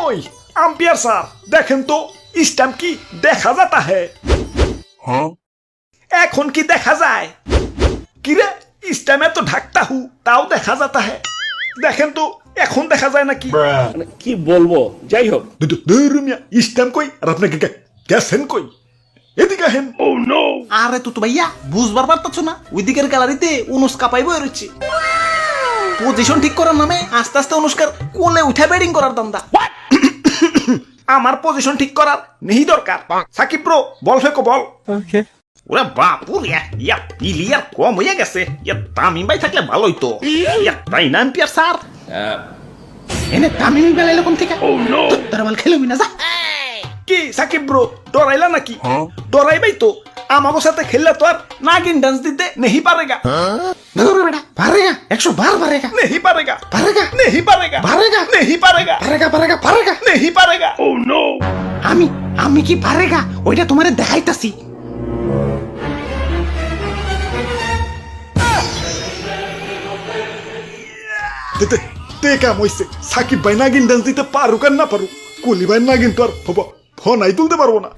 ওই ampere sir দেখেন তো স্ট্যাম্প কি দেখা যাতা হ্যাঁ এখন কি দেখা যায় কিরে স্ট্যাম্পে তো ঢাকতা হু তাও দেখা যাতা হ্যাঁ দেখেন তো এখন দেখা যায় নাকি মানে কি বলবো যাই হোক স্ট্যাম্প কই আর আপনাকে গেছেন কই এদিকে হেন আরে তো ভাইয়া বুঝবার পারতাছ না ওই দিকের গ্যালারিতে অনুষ্কা পাইবো রয়েছে পজিশন ঠিক করার নামে আস্তে আস্তে অনুষ্কার কোলে উঠে ব্যাটিং করার দান্দা আমার পজিশন ঠিক করার নেই দরকার সাকিব ব্রো বল ফেকো বল ওরে বাপুরে ইয়া প্লেয়ার কম হয়ে গেছে ইয়া তামিম ভাই থাকলে ভালোই তো ইয়া তাই না এম্পিয়ার স্যার এনে তামিমি বেলাইলো কোন থেকে তোরা বল খেলবি না যা কি সাকিব ব্রো ডরাইলা নাকি ডরাইবাই তো আমাগো সাথে খেললে তো আর নাগিন ডান্স দিতে নেহি পারেগা ধরো বেটা পারেগা 100 বার পারেগা নেহি পারেগা পারেগা নেহি পারেগা পারেগা নেহি পারেগা পারেগা পারেগা পারেগা নেহি পারেগা আমি আমি কি পারেগা ওইটা তোমারে দেখাইতাছি তে কাম হইছে সাকিব ভাই নাগিন ডান্স দিতে পারুক আর না পারুক কলি ভাই নাগিন তো আর ফোন আই তুলতে পারবো না